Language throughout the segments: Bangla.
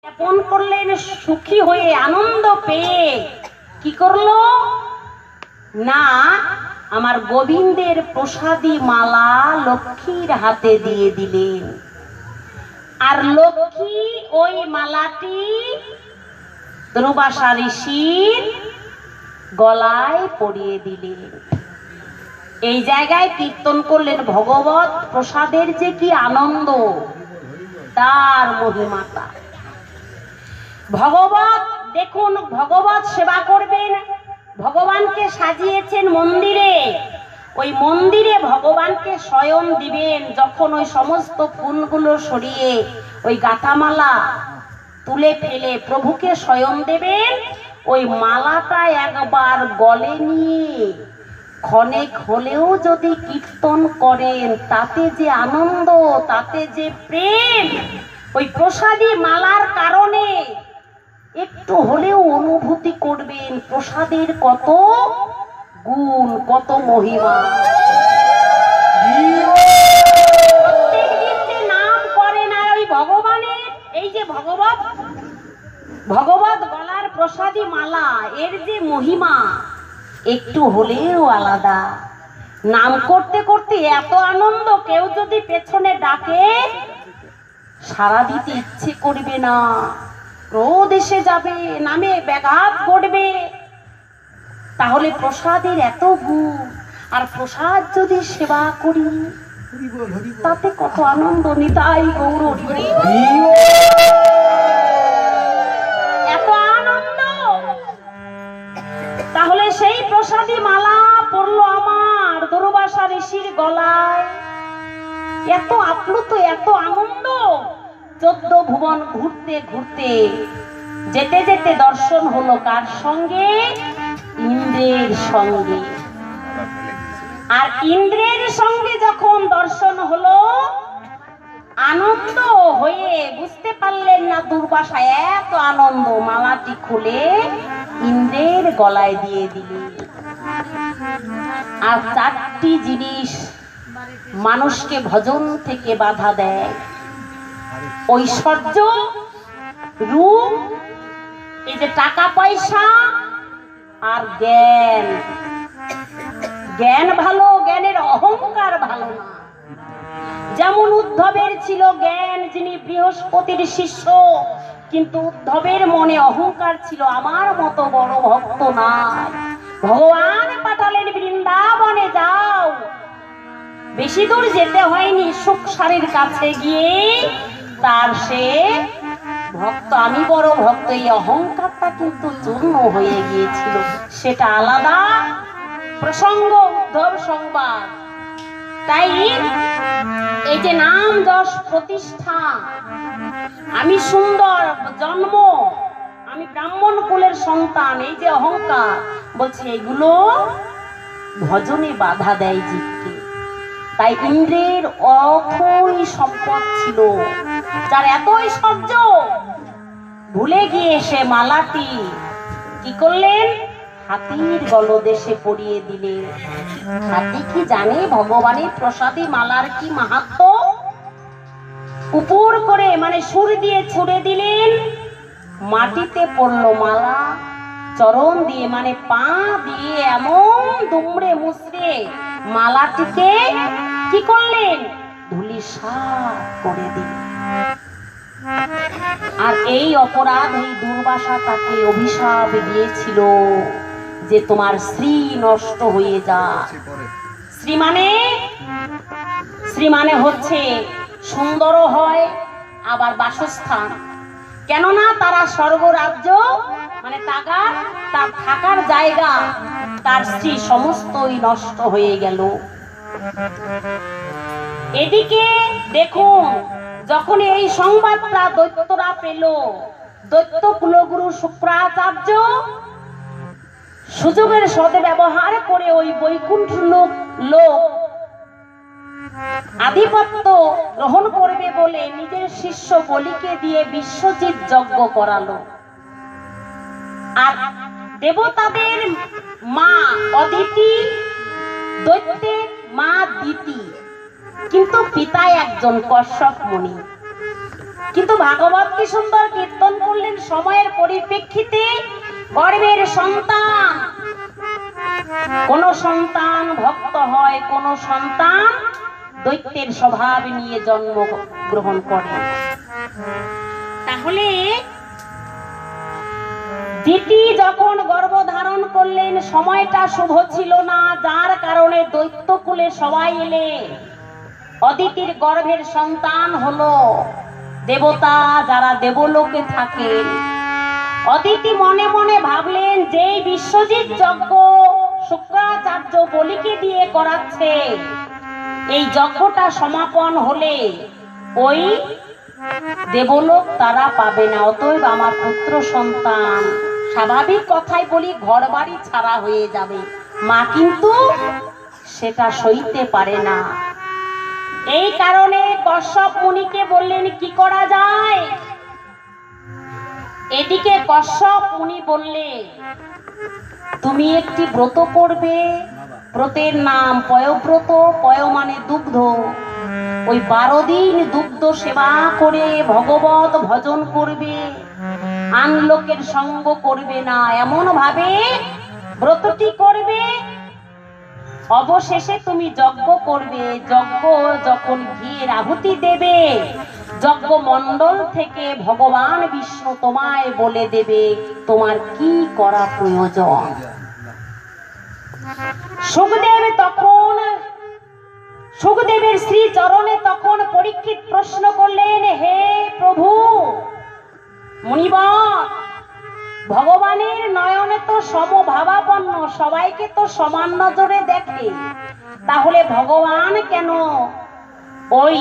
জ্ঞাপন করলেন সুখী হয়ে আনন্দ পেয়ে কি করলো না আমার গোবিন্দের প্রসাদী মালা লক্ষ্মীর হাতে দিয়ে দিলেন আর লক্ষ্মী ওই মালাটি দুর্বাসা ঋষির গলায় পরিয়ে দিলেন। এই জায়গায় কীর্তন করলেন ভগবত প্রসাদের যে কি আনন্দ, তার মহিমাতা। ভগবত দেখুন, ভগবত সেবা করবেন, ভগবানকে সাজিয়েছেন মন্দিরে, ওই মন্দিরে ভগবানকে শয়ন দিবেন। যখন ওই সমস্ত ফুলগুলো সরিয়ে ওই গাঁথামালা তুলে ফেলে প্রভুকে শয়ন দেবেন, ওই মালাটা একবার গলে নিয়ে ক্ষণেক হলেও যদি কীর্তন করেন, তাতে যে আনন্দ, তাতে যে প্রেম, ওই প্রসাদী মালার কারণে একটু হলেও অনুভূতি করবেন প্রসাদের কত গুণ, কত মহিমা। প্রত্যেকদিন যে নাম করেন আর ওই ভগবানের এই যে ভগবত গলার প্রসাদী মালা, এর যে মহিমা একটু হলেও আলাদা। নাম করতে করতে এত আনন্দ, কেউ যদি পেছনে ডাকে সাড়া দিতে ইচ্ছে করবে না, ক্রোধ এসে যাবে, নামে ব্যাঘাত ঘটবে। তাহলে প্রসাদের এত গুণ, আর প্রসাদ যদি সেবা করি তাতে কত আনন্দ। নিতাই গৌর এত আনন্দ। তাহলে সেই প্রসাদী মালা পড়লো আমার দুর্বাসা ঋষির গলায়, এত আপ্লুত, এত আনন্দ। 14 ভুবন ঘুরতে ঘুরতে যেতে যেতে দর্শন হলো কার সঙ্গে? ইন্দ্রের সঙ্গে। আর ইন্দ্রের সঙ্গে যখন দর্শন হলো, আনন্দ হয়ে বুঝতে পারলেন না দুর্বাসা, এত আনন্দ, মালাটি খুলে ইন্দ্রের গলায় দিয়ে দিলেন। আর 4টি জিনিস মানুষকে ভজন থেকে বাধা দেয়: ঐশ্বর্য, রূপ, এই যে টাকা পয়সা, আর জ্ঞান। জ্ঞান ভালো, জ্ঞানের অহংকার ভালো না। যেমন উদ্ধবের ছিল জ্ঞান, যিনি বৃহস্পতির শিষ্য, কিন্তু উদ্ধবের মনে অহংকার ছিল, আমার মতো বড় ভক্ত নাই। ভগবান পাঠালেন বৃন্দাবনে, যাও। বেশি দূর যেতে হয়নি, সুখসারীর কাছে গিয়ে তার সে ভক্ত, আমি বড় ভক্ত, এই অহংকারটা কিন্তু চূর্ণ হয়ে গিয়েছিল। সেটা আলাদা প্রসঙ্গ, উদ্ধব সংবাদ। তাই এই যে নাম যশ প্রতিষ্ঠা, আমি সুন্দর জন্ম, আমি ব্রাহ্মণ কুলের সন্তান, এই যে অহংকার, বলছে এগুলো ভজনে বাধা দেয় জীবকে। তাই ইন্দ্রের অথই সম্পদ ছিল, যার এত ঐশ্বর্য, ভুলে গিয়ে সে মালাটি কি করলেন? হাতির গলদেশে পরিয়ে দিলেন। হাতি কি জানে ভগবানের প্রসাদী মালার কি মাহাত্ম্য? উপর করে মানে সুর দিয়ে ছুড়ে দিলেন, মাটিতে পড়লো মালা, চরণ দিয়ে মানে পা দিয়ে এমন দুমড়ে মুচড়ে মালাটিকে কি করলেন? ধূলিসাৎ করে দিলেন। আর এই অপরাধ, এই দুর্বাসা তাকে অভিশাপ দিয়েছিল যে তোমার শ্রী নষ্ট হয়ে যায়। শ্রী মানে হচ্ছে সুন্দর হয়, আবার বাসস্থান। কেননা তারা স্বর্গরাজ্য মানে তার থাকার জায়গা, তার স্ত্রী সমস্তই নষ্ট হয়ে গেল। এদিকে দেখুন, যখন এই সংবাদটা দৈত্যরা পেল, দৈত্য কুলগুরু শুক্রাচার্য সুযোগের সদ্ব্যবহার করে ওই বৈকুণ্ঠ লোক আধিপত্য গ্রহণ করবে বলে নিজের শিষ্য বলিকে দিয়ে বিশ্বজিৎ যজ্ঞ করালো। আর দেবতাদের মা অদিতি, দৈত্যের মা দিতি, কিন্তু পিতা একজন কশ্যপ মুনি। কিন্তু ভাগবত কি সুন্দর কীর্তন করলেন সময়ের পরিপ্রেক্ষিতে গর্ভের সন্তান, কোন সন্তান ভক্ত হয়, কোন সন্তান দৈত্যের স্বভাব নিয়ে জন্ম গ্রহণ করে। তাহলে দিতি যখন গর্ভধারণ করলেন সময়টা শুভ ছিল না, যার কারণে দৈত্যকুলে সবাই এলে অদিতির গর্ভের সন্তান হলো দেবতা যারা দেবলোকে থাকেন। অদিতি মনে মনে ভাবলেন যে বিশ্বজিৎ যজ্ঞ শুক্রাচার্য বলিকে দিয়ে করাচ্ছে, এই যজ্ঞটা সমাপন হলে ওই দেবলোক তারা পাবে না, অতএব আমার পুত্র সন্তান স্বাভাবিক কথাই বলি ঘর বাড়ি ছাড়া হয়ে যাবে। মা কিন্তু সেটা সইতে পারে না। এই কারণে কশ্যপ মুনিকে বললেন কি করা যায়। এদিকে কশ্যপ মুনি বললে তুমি একটি ব্রত করবে, ব্রতের নাম পয়ব্রত, পয় মানে দুগ্ধ। ওই 12 দিন দুগ্ধ সেবা করে ভগবত ভজন করবে, আন লোকের সঙ্গ করবে না, এমন ভাবে ব্রতটি করবে। অবশেষে তুমি যজ্ঞ করবে, যজ্ঞ যখন ঘিয়ের আহুতি দেবে, যজ্ঞ মণ্ডল থেকে ভগবান বিষ্ণু তোমায় বলে দেবে তোমার কি করা প্রয়োজন। সুখদেবের শ্রী চরণে তখন পরীক্ষিত প্রশ্ন করলেন, হে প্রভু মুনিবর, ভগবানের নয়নে তো সমভাবাপন্ন, সবাইকে তো সমান নজরে দেখে, তাহলে ভগবান কেন ওই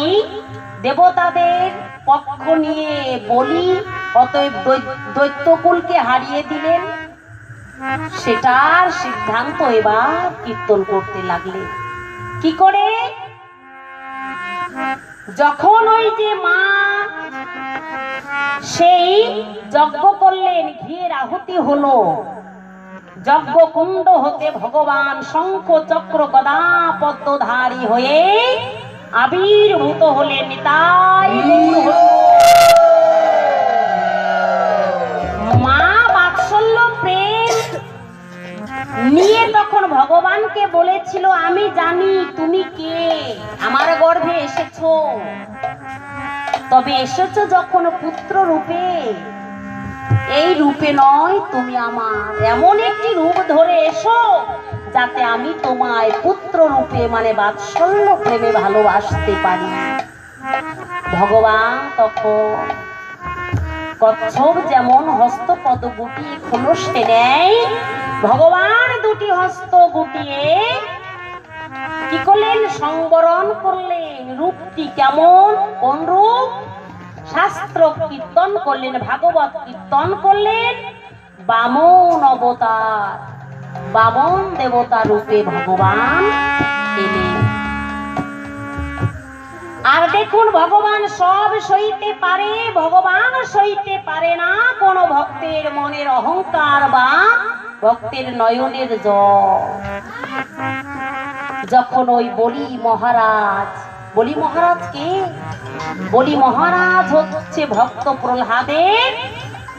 দেবতাদের পক্ষ নিয়ে বলি অতএব দৈত্যকুলকে হারিয়ে দিলেন? সেটার সিদ্ধান্ত এবার কীর্তন করতে লাগলে। কি করে? যখন ওই যে মা সেই যজ্ঞ করলেন, ঘিয়ের আহুতি হলো, যজ্ঞ কুণ্ড হতে ভগবান শঙ্খ চক্র গদা পদ্মধারী হয়ে আবির্ভূত হলেন। নিতাই মা বাৎসল্য প্রেম নিয়ে তখন ভগবানকে বলেছিল, আমি জানি তুমি কে, আমার গর্ভে এসেছো, তবে এসেছো যখন পুত্র রূপে, এই রূপে নয়, তুমি আমার এমন একটি রূপ ধরে এসো যাতে আমি তোমায় পুত্র রূপে মানে বাৎসল্য প্রেমে ভালোবাসতে পারি। ভগবান তখন কচ্ছপ যেমন হস্তপদ গুটিয়ে খোলসে নেয়, ভগবান দুটি হস্ত গুটিয়ে কি করলেন? সংবরণ করলেন। রূপটি কেমন, কোন রূপ? শাস্ত্র কীর্তন করলেন, ভাগবত কীর্তন করলেন। বামন অবতার, বামন দেবতা রূপে ভগবান এলেন। আর দেখুন ভগবান সব সইতে পারে, ভগবান সইতে পারে না কোন ভক্তের মনের অহংকার বা ভক্তের নয়নের জল। যখন ওই বলি মহারাজ, বলি মহারাজ কে? বলি মহারাজ হচ্ছে ভক্ত প্রহ্লাদের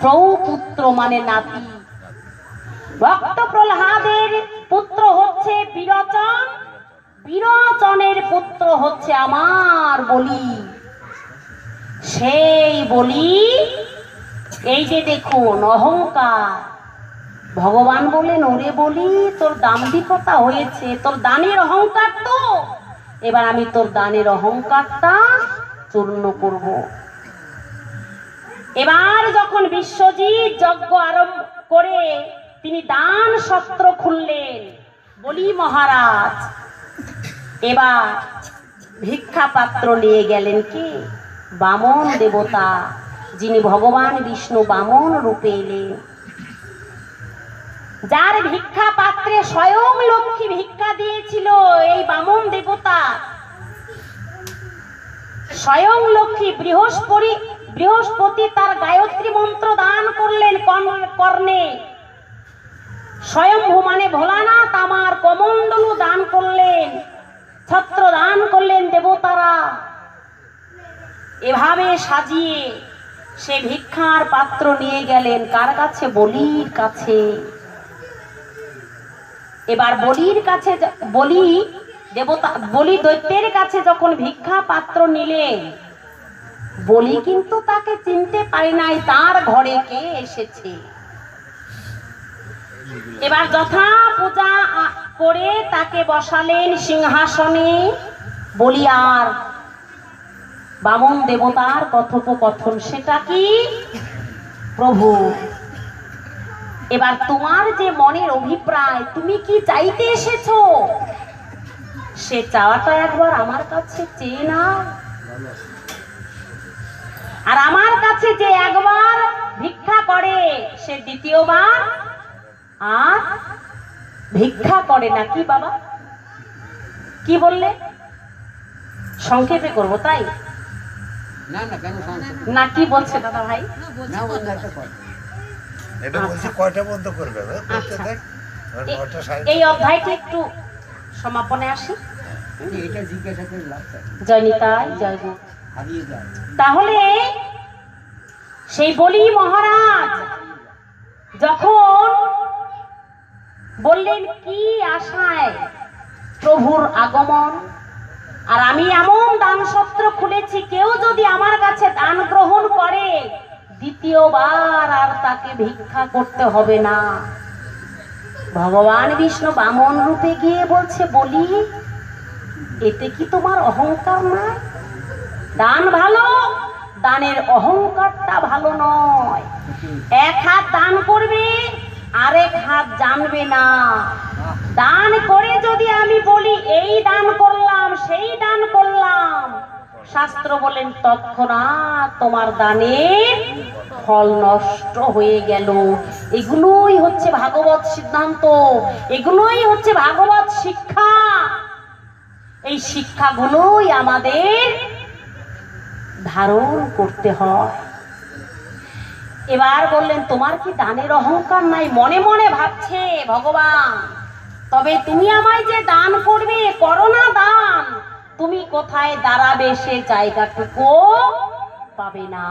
প্রপুত্র মানে নাতি। ভক্ত প্রহ্লাদের পুত্র হচ্ছে বিরোচন, বিরোচনের পুত্র হচ্ছে আমার বলি। সেই বলি এই যে দেখুন অহংকার, ভগবান বলেন ওরে বলি তোর দাম্ভিকতা হয়েছে, তোর দানের অহংকার, তো এবার আমি তোর দানের অহংকারটা চূর্ণ করব। এবার যখন বিশ্বজিৎ যজ্ঞ আরম্ভ করে তিনি দান সত্র খুললেন, বলি মহারাজ এবার ভিক্ষা পাত্র নিয়ে গেলেন কি? বামন দেবতা, যিনি ভগবান বিষ্ণু বামন রূপে এলেন, যার ভিক্ষা পাত্রে স্বয়ং লক্ষ্মী ভিক্ষা দিয়েছিল। এই বামন দেবতা স্বয়ং লক্ষ্মী, বৃহস্পতি তার গায়ত্রী মন্ত্র দান করলেন কর্ণে, স্বয়ংভূ মানে ভোলানাথ আমার কমণ্ডলু দান করলেন, ছত্র দান করলেন দেবতারা। এভাবে সাজিয়ে সে ভিক্ষার পাত্র নিয়ে গেলেন কার কাছে? বলির কাছে। এবার বলির কাছে, বলি দেবতা, বলি দৈত্যের কাছে যখন ভিক্ষা পাত্র নিলেন, বলি কিন্তু তাকে চিনতে পারে নাই তার ঘরে কে এসেছে। এবার যথা পূজা করে তাকে বসালেন সিংহাসনে। বলি আর বামন দেবতার কথোপকথন, সেটা কি? প্রভু, এবার তোমার যে মনের অভিপ্রায়, তুমি কি চাইতে এসেছো, সে চাওয়াটা একবার আমার কাছে চেয়ে না। আর আমার কাছে যে একবার ভিক্ষা করে, সে দ্বিতীয়বার আর ভিক্ষা করে না। কি বাবা, কি বললে? সংক্ষেপে করব তাই না? কি বলছে দাদা ভাই? এই অধ্যায়টি একটু সমাপনে আসি। জয়নিতাই জয় গুরু। তাহলে সেই বলি মহারাজ যখন বললেন কি আশায় প্রভুর আগমন, আর আমি এমন দান সত্র খুলেছি, কেউ যদি আমার কাছে দান গ্রহণ করে দ্বিতীয়বার আর তাকে ভিক্ষা করতে হবে না। ভগবান বিষ্ণু বামন রূপে গিয়ে বলছে, বলি এতে কি তোমার অহংকার না? দান ভালো, দানের অহংকারটা ভালো নয়। এক হাত দান করবে, আরেক হাত জানবে না। দান করে যদি আমি বলি এই দান করলাম, সেই দান করলাম, শাস্ত্র বলেন তৎক্ষণাৎ তোমার দানের ফল নষ্ট হয়ে গেল। এগুলোই হচ্ছে ভাগবত সিদ্ধান্ত, এগুলোই হচ্ছে ভাগবত শিক্ষা। এই শিক্ষাগুলোই আমাদের ধারণ করতে হয়। এবার বললেন, তোমার কি দানের অহংকার নাই? মনে মনে ভাবছে ভগবান, তবে তুমি আমায় যে দান করবে, করো না দান, তুমি কোথায় দাঁড়াবে সে জায়গাটুকু পাবে না।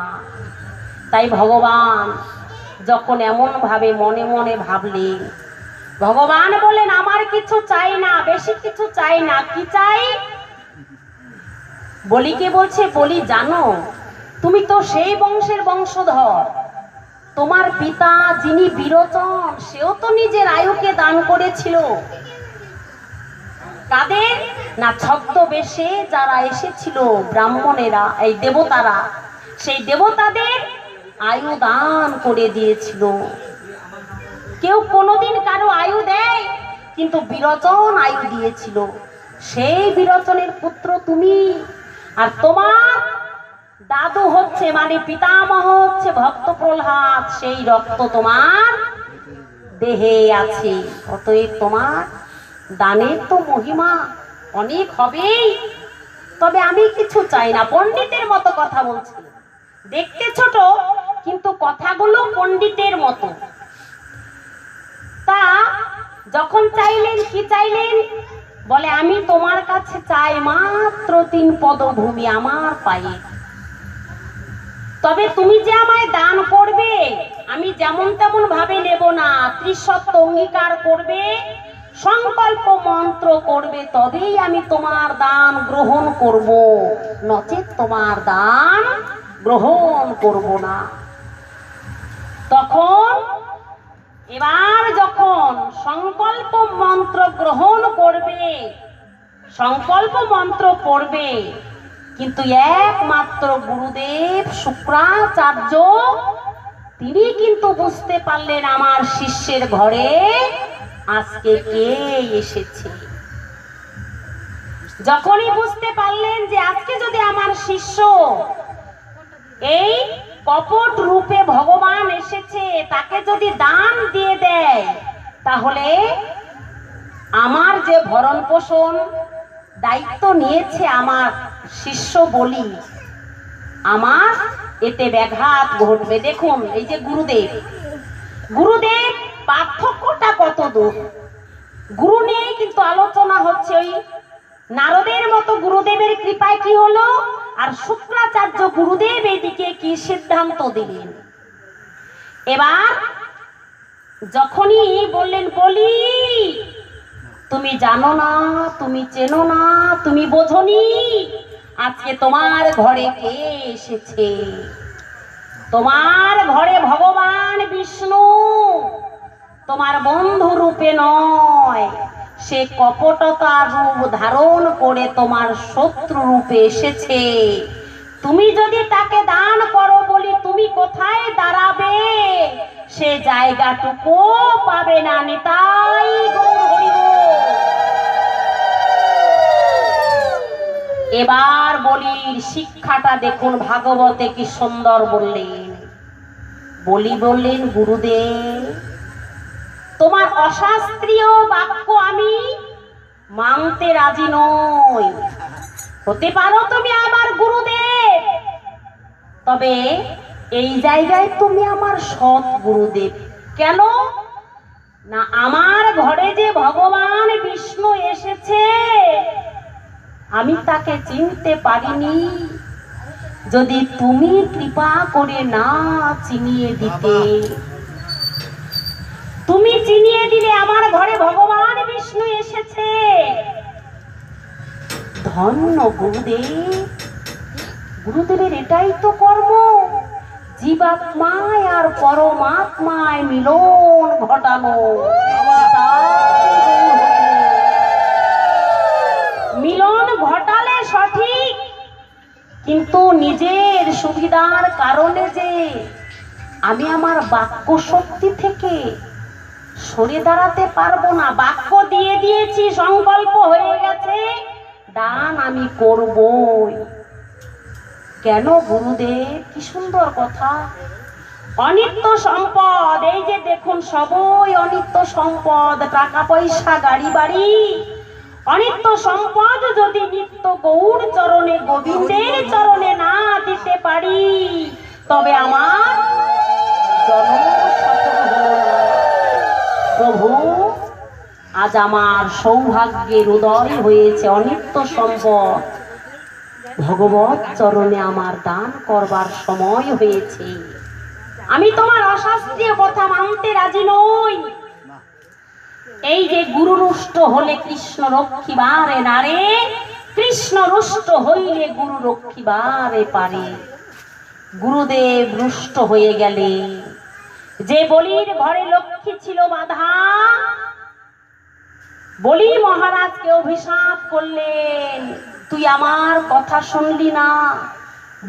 তাই ভগবান যখন এমন ভাবে মনে মনে ভাবলেন, ভগবান বলেন আমার কিছু চাই না, বেশি কিছু চাই না। কি চাই? বলিকে বলছে, বলি জানো তুমি তো সেই বংশের বংশধর, তোমার পিতা যিনি বিরোচন, সেও তো নিজের আয়ুকে দান করেছিল। কাদের না? ছদ্মবেশে যারা এসেছিল ব্রাহ্মণেরা, এই দেবতারা, সেই দেবতাদের আয়ু দান করে দিয়েছিল। কেউ কোনোদিন কারো আয়ু দেয়, কিন্তু বিরোচন আয়ু দিয়েছিল। সেই বিরোচনের পুত্র তুমি, আর তোমার দাদু হচ্ছে মানে পিতামহ হচ্ছে ভক্ত প্রহ্লাদ, সেই রক্ত তোমার দেহে আছে। অতএব তোমার দানের তো মহিমা অনেক হবেই, তবে আমি কিছু চাই না। পণ্ডিতের মতো কথা বলছি, দেখতে ছোট কিন্তু কথাগুলো পণ্ডিতের মতো। তা যখন চাইলেন, কি চাইলেন? বলে আমি তোমার কাছে চাই মাত্র 3 পদভূমি আমার পায়ে। তবে তুমি যে আমায় দান করবে, আমি যেমন তেমন ভাবে নেব না। ত্রিসত্য অঙ্গীকার করবে, সংকল্প মন্ত্র করবে, তবেই আমি তোমার দান গ্রহণ করব, নচেত তোমার দান গ্রহণ করব না। তখন এবার যখন সংকল্প মন্ত্র গ্রহণ করবে, সংকল্প মন্ত্র পড়বে, কিন্তু একমাত্র গুরুদেব শুক্রাচার্য তিনি কিন্তু বুঝতে পারলেন আমার শিষ্যের ঘরে আজকে কে এসেছে। যখনই বুঝতে পারলেন যে আজকে যদি আমার শিষ্য এই কপট রূপে ভগবান এসেছে, তাকে যদি দান দিয়ে দেয়, তাহলে আমার যে ভরণ পোষণ দায়িত্ব নিয়েছে আমার শিষ্য বলি, আমার এতে ব্যাঘাত ঘটবে। দেখুন এই যে গুরুদেব, গুরুদেব পার্থক্যটা কত দূর। গুরু নিয়েই কিন্তু আলোচনা হচ্ছে। ওই নারদের মতো গুরুদেবের কৃপায় কি হলো, আর শুক্রাচার্য গুরুদেব এদিকে কি সিদ্ধান্ত দিলেন। এবার যখনই বললেন, বলি তুমি জানো না, তুমি চেনো না, তুমি বোঝনি আজকে তোমার ঘরে কে এসেছে। তোমার ঘরে ভগবান বিষ্ণু তোমার বন্ধু রূপে নয়, সে কপটতার রূপ ধারণ করে তোমার শত্রু রূপে এসেছে। তুমি যদি তাকে দান করো বলি তুমি কোথায় দাঁড়াবে, সে জায়গাটুকু পাবে না। নিতাই গৌর হরি বল। এবার বলির শিক্ষাটা দেখুন ভাগবতে কি সুন্দর বললেন। বলি বললেন, গুরুদেব তোমার অশাস্ত্রীয় বাক্য আমি মানতে রাজি নই। হতে পারো তুমি আমার গুরুদেব, তবে এই জায়গায় তুমি আমার সৎ গুরুদেব। কেন না, আমার ঘরে যে ভগবান বিষ্ণু এসেছে আমি তাকে চিনতে পারিনি। যদি তুমি কৃপা করে না চিনিয়ে দিতে, তুমি চিনিয়ে দিলে আমার ঘরে ভগবান বিষ্ণু এসেছে। ধন্য গুরুদেব, গুরুদেবের এটাই তো কর্ম, জীবাত্মায় আর পরমাত্মায় মিলন ঘটানো। মিলন ঘটালে সঠিক, কিন্তু নিজের সুবিধার কারণে যে আমি আমার বাক্য শক্তি থেকে সরে দাঁড়াতে পারবো না। বাক্য দিয়ে দিয়েছি, সংকল্প হয়ে গেছে, দান আমি করবই। কেন গুরুদেব, কি সুন্দর কথা। অনিত্য সম্পদ, এই যে দেখুন সবই অনিত্য সম্পদ, টাকা পয়সা গাড়ি বাড়ি অনিত্য সম্পদ যদি নিত্য গৌর চরণে গোবিন্দের চরণে না দিতে পারি তবে আমার জন্ম সফল হলো না। প্রভু আজ আমার সৌভাগ্যের উদয় হয়েছে, অনিত্য সম্পদ ভগবত চরণে আমার দান করবার সময় হয়েছে। আমি তোমার অশাস্ত্রীয় কথা মানতে রাজি নই। এই যে গুরু রুষ্ট হলে কৃষ্ণ রক্ষিবারে নারে, কৃষ্ণ রুষ্ট হইলে গুরু রক্ষিবারে পারে। গুরুদেব রুষ্ট হয়ে গেলে, যে বলির ঘরে লক্ষ্মী ছিল বাধা, বলি মহারাজকে অভিশাপ করলেন, তুই আমার কথা শুনলি না,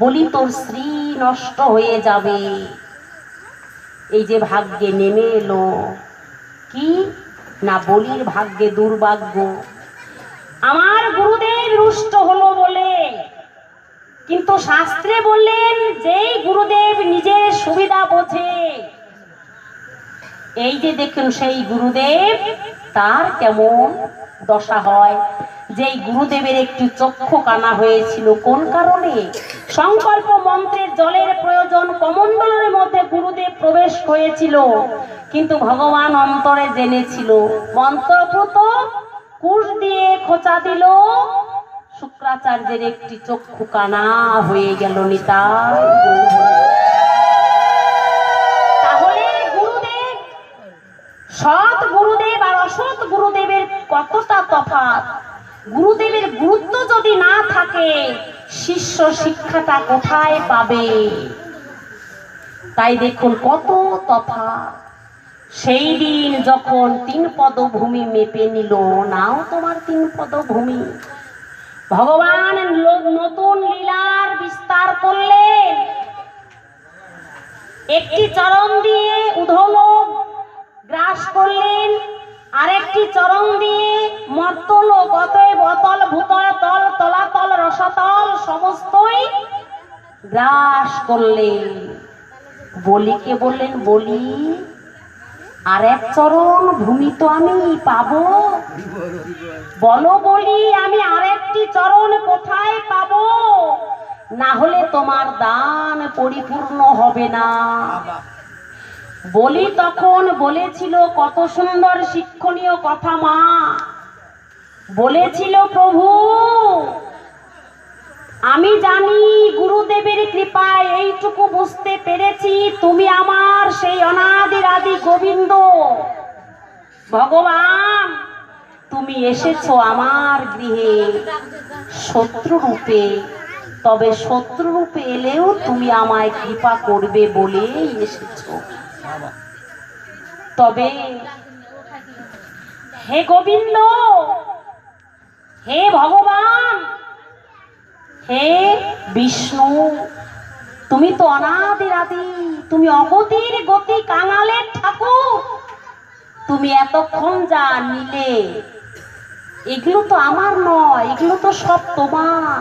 বলি তোর স্ত্রী নষ্ট হয়ে যাবে। এই যে ভাগ্যে নেমে এলো কি না, বলির ভাগ্যে দুর্ভাগ্য। আমার গুরুদেব রুষ্ট হলো বলে, কিন্তু শাস্ত্রে বললেন যেই গুরুদেব নিজের সুবিধা বোঝে, এই যে দেখুন সেই গুরুদেব তার কেমন দশা হয়। যেই গুরুদেবের একটু চক্ষু কানা হয়েছিল, কোন কারণে? সংকল্প মন্ত্রের জলের প্রয়োজন, কমণ্ডলের মধ্যে গুরুদেব প্রবেশ হয়েছিল, কিন্তু ভগবান অন্তরে জেনেছিল। মন্ত্রপুত কুশ দিয়ে খোঁচা দিল, শুক্রাচার্যের একটি চক্ষু কানা হয়ে গেল। নিতাই তাহলে গুরুদেব, সৎ গুরুদেব আর অসৎ গুরুদেবের কতটা তফাৎ। গুরুদেবের গুরুত্ব যদি না থাকে, শিষ্য শিক্ষাটা কোথায় পাবে? তাই দেখুন কত তফাৎ। সেই দিন যখন 3 পদভূমি মেপে নিল, নাও তোমার 3 পদভূমি, ভগবান নতুন লীলার বিস্তার করলেন। একটি চরণ দিয়ে উধলোক গ্রাস করলেন, আরেকটি চরণ দিয়ে মর্তলোক, অতএব অতল ভূতল তল তলাতল রসাতল সমস্তই গ্রাস করলেন। বলিকে বললেন, বলি আর এক চরণ ভূমি তো আমি পাবো? বলো বলি, আমি আরেকটি চরণ কোথায় পাবো? না হলে তোমার দান পরিপূর্ণ হবে না। বলি তখন বলেছিল কত সুন্দর শিক্ষণীয় কথা। মা বলেছিল, প্রভু আমি জানি গুরুদেবের কৃপায় এইটুকু বুঝতে পেরেছি তুমি আমার সেই অনাদির আদি গোবিন্দ ভগবান। তুমি এসেছো আমার গৃহে শত্রু রূপে, তবে শত্রু রূপে এলেও তুমি আমায় কৃপা করবে বলেই এসেছো। তবে হে গোবিন্দ, হে ভগবান, হে বিষ্ণু, তুমি তো অনাদির আদি, তুমি অগতির গতি, কাঙালের ঠাকুর। তুমি এতক্ষণ যা নিলে এগুলো তো আমার নয়, এগুলো তো সব তোমার।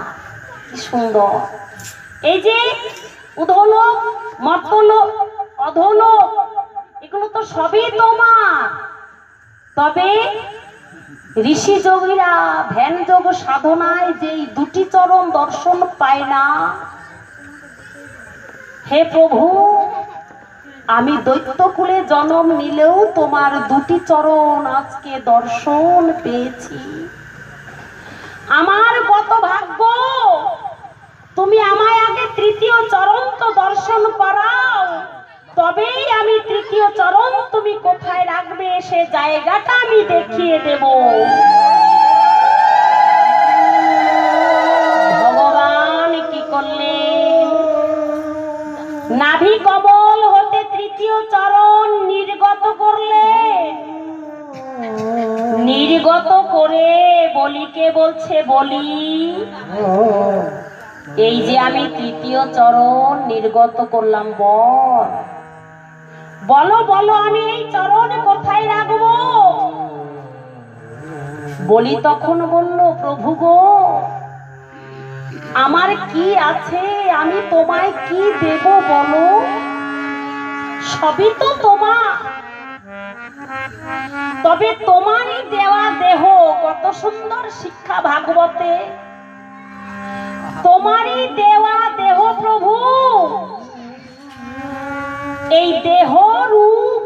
কি সুন্দর! এই যে উধলোক, মর্তলোক, অধলোক, এগুলো তো সবই তোমার। তবে ঋষি যোগীরা ধ্যান যোগ সাধনায় যেই দুটি চরণ দর্শন পায় না, হে প্রভু, আমি দৈত্যকুলে জন্ম নিলেও তোমার দুটি চরণ আজকে দর্শন পেয়েছি। আমার কত ভাগ্য! তুমি আমায় আগে তৃতীয় চরণ তো দর্শন করাও, তবেই আমি তৃতীয় চরণ তুমি কোথায় রাখবে সে জায়গাটা আমি দেখিয়ে দেব। ভগবান কি করলেন? নাভি কমল হতে তৃতীয় চরণ নির্গত করলেন। নির্গত করে বলিকে বলছে, বলি, এই যে আমি তৃতীয় চরণ নির্গত করলাম, বলো বলো আমি এই চরণ কোথায় রাখবো? বলি তখন বলল, প্রভু গো, আমার কি আছে, আমি তোমায় কি দেব বলো? সবই তো তোমার। তবে তোমারই দেওয়া দেহ, কত সুন্দর শিক্ষা ভাগবতে, তোমারই দেওয়া দেহ প্রভু। এই দেহ রূপ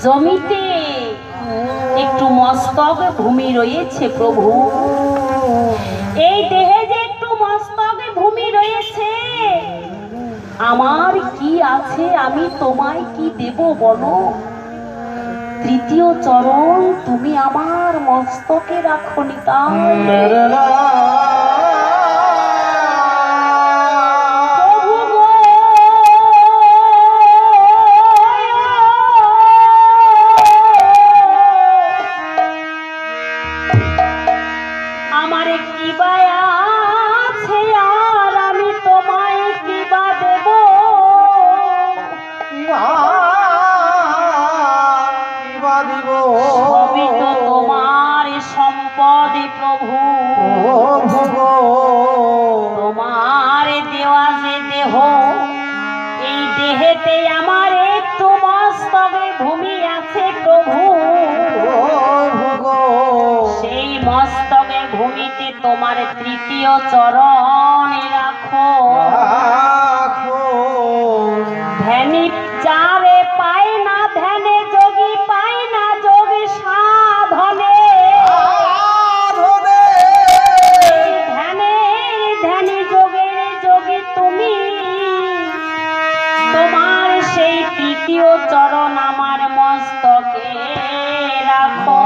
জমিতে একটু মস্তক ভূমি রয়েছে প্রভু। এই দেহে যে একটু মস্তক ভূমি রয়েছে, আমার কি আছে, আমি তোমায় কি দেব বলো? তৃতীয় চরণ তুমি আমার মস্তকে রাখো নিতাই। তোমার তৃতীয় চরণ রাখো। ধ্যানী যারে পায় না, ধ্যানে যোগী পায় না, যোগী সাধনে ধ্যানী যোগের যোগী তুমি। তোমার সেই তৃতীয় চরণ আমার মস্তকে রাখো।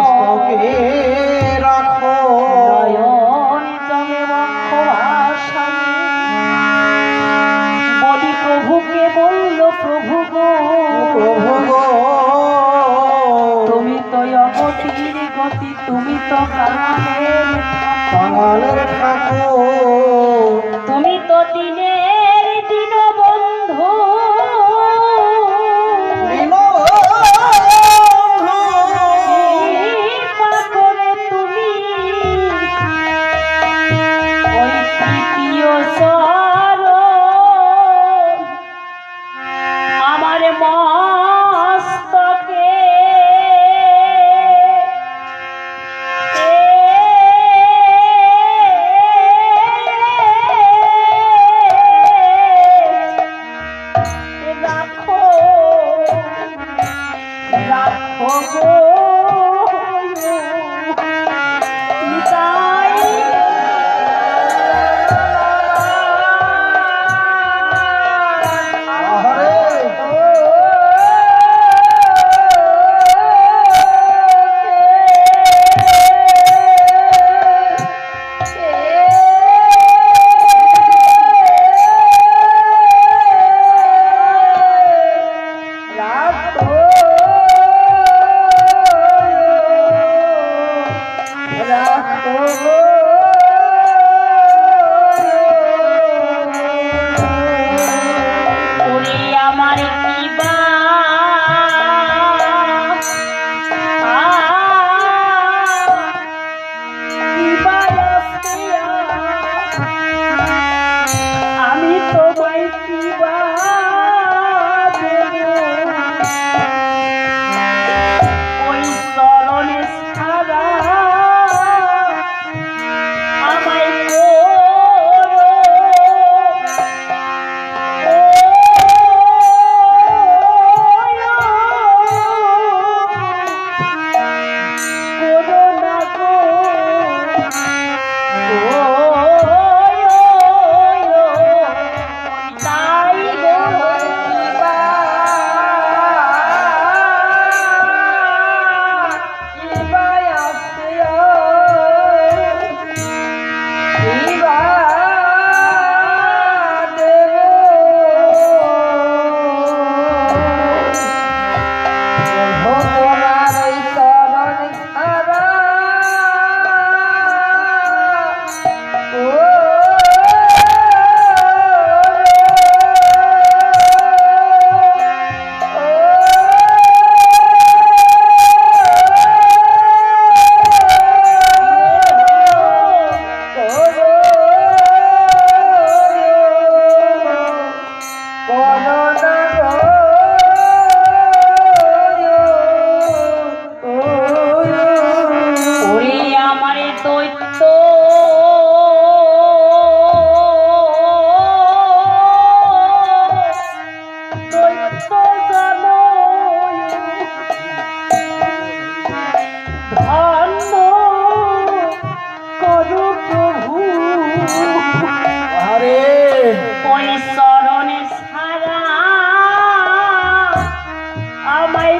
প্রভুকে বলল, প্রভু গো, তুমি তো অগতির গতি, তুমি তো কাঙালের ঠাকুর, তুমি তো দিনের দিন বন্ধু। করে তুমি ওই তৃতীয় মস্তকে রাখো, রাখো গো নিতাই। দৈত্য জন ধন্য করু প্রভু আরে ওই চরণে সারা আমায়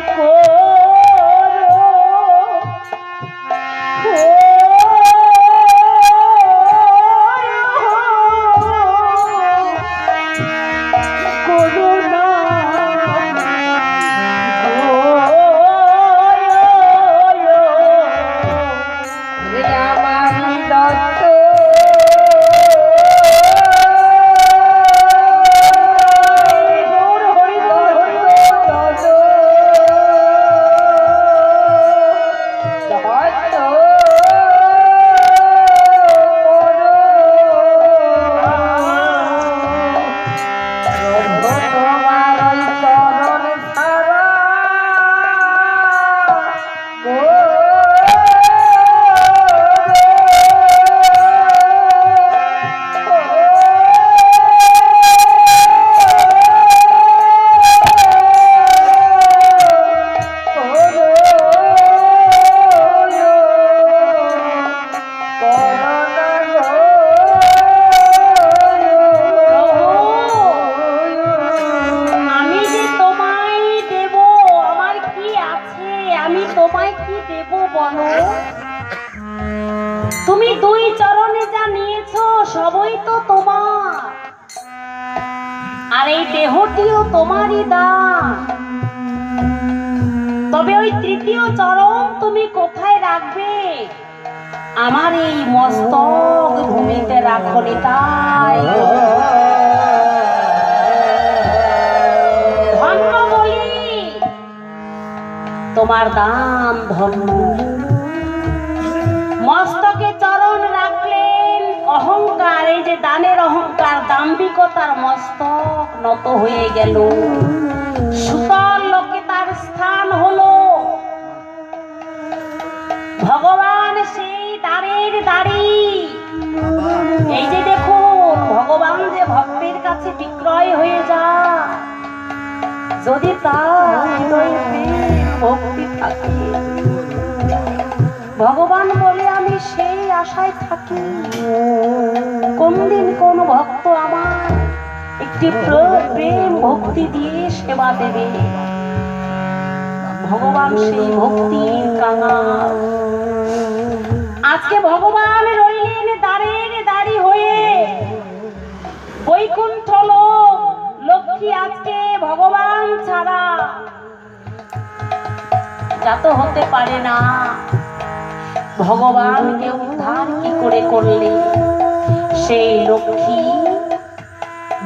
তুমি দুই চরণে যা নিয়েছো সবই তো তোমার, আর এই দেহটিও তোমারই দান। তবে ওই তৃতীয় চরণ তুমি কোথায় রাখবে? আমার এই মস্তক ভূমিতে রাখনি তাই ধন্য বলি তোমার দান ধন্য। মস্তকে চরণ রাখলেন অহংকার, এই যে দানের অহংকার দাম্ভিকতার মস্তক নত হয়ে গেল। সুতল লোকে তার স্থান হলো। ভগবান সেই দ্বারের দাড়ি। এই যে দেখুন ভগবান যে ভক্তের কাছে বিক্রয় হয়ে যায়, যদি তার হৃদয়ে ভক্তি থাকে, ভগবান বলে আমি সেই আশায় থাকি কোন দিন কোন ভক্ত আমার একটি প্রেম ভক্তি দিয়ে সেবা দেবে। ভগবান সেই ভক্তির কাঙাল। আজকে ভগবান রইলেন দ্বারের দাড়ি হয়ে। বৈকুণ্ঠ লোক লক্ষ্মী আজকে ভগবান ছাড়া জাত হতে পারে না। ভগবানকে উদ্ধার কি করে করলে? সেই লক্ষ্মী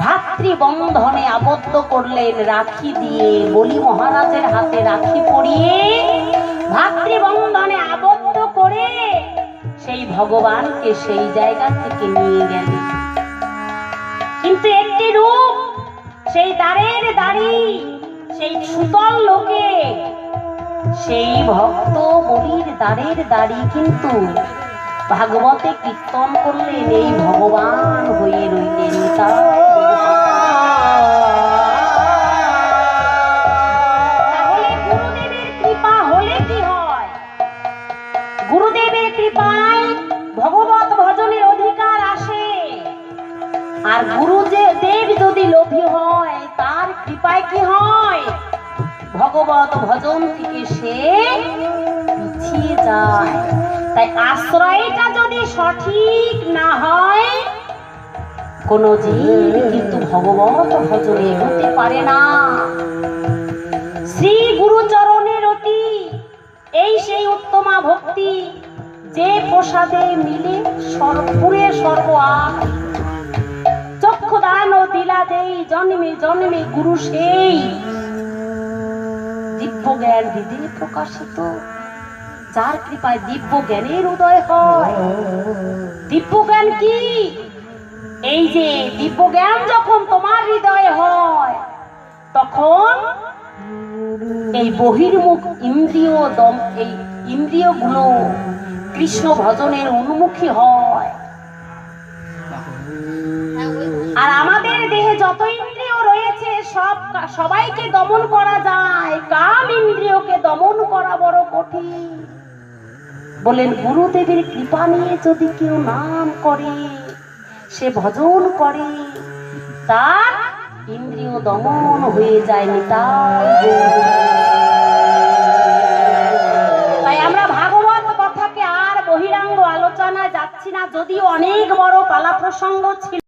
ভাতৃবন্ধনে আবদ্ধ করলেন রাখি দিয়ে। বলি মহারাজের হাতে রাখি পরিয়ে ভাতৃবন্ধনে আবদ্ধ করে সেই ভগবানকে সেই জায়গা থেকে নিয়ে গেলেন। কিন্তু একটি রূপ সেই দ্বারের দাড়ি, সেই সুতল লোকে সেই ভক্ত বলির দ্বারের দাড়ি কিন্তু ভাগবতে কীর্তন করলেন এই ভগবান হয়ে রইলেন। তাহলে গুরুদেবের কৃপা হলে কি হয়? গুরুদেবের কৃপায় ভগবত ভজনের অধিকার আসে। আর গুরুদেব যদি লোভী হয় তার কৃপায় কি হয়? ভগবত ভজন থেকে সে পিছিয়ে যায়। তাই আশ্রয়টা যদি সঠিক না হয় কোন জীব কিন্তু ভগবত ভজনে হতে পারে না। শ্রী গুরুচরণের অতি এই সেই উত্তমা ভক্তি, যে প্রসাদে মিলে সর্বপুরে সর্বআ। চক্ষুদান ও দিলা যেই জন্মে জন্মে গুরু সেই দিব্য জ্ঞান হৃদয়ে প্রকাশিত। যার কৃপায় দিব্য জ্ঞানের উদয় হয়। দিব্য জ্ঞান কি? এই যে দিব্য জ্ঞান যখন তোমার হৃদয়ে হয় তখন এই বহির্মুখ ইন্দ্রিয় এই ইন্দ্রিয়গুলো কৃষ্ণ ভজনের উন্মুখী হয়। আর আমাদের দেহে যত ইন্দ্রিয় রয়েছে সবাইকে দমন করা যায়, কাম ইন্দ্রিয়কে দমন করা বড় কঠিন। বলেন গুরুদেবের কৃপা নিয়ে যদি কেউ নাম করে, সে ভজন করে, তার ইন্দ্রিয় দমন হয়ে যায়। তাই আমরা ভাগবত কথাকে আর বহিরাঙ্গ আলোচনা যাচ্ছি না, যদিও অনেক বড় পালা প্রসঙ্গ ছিল।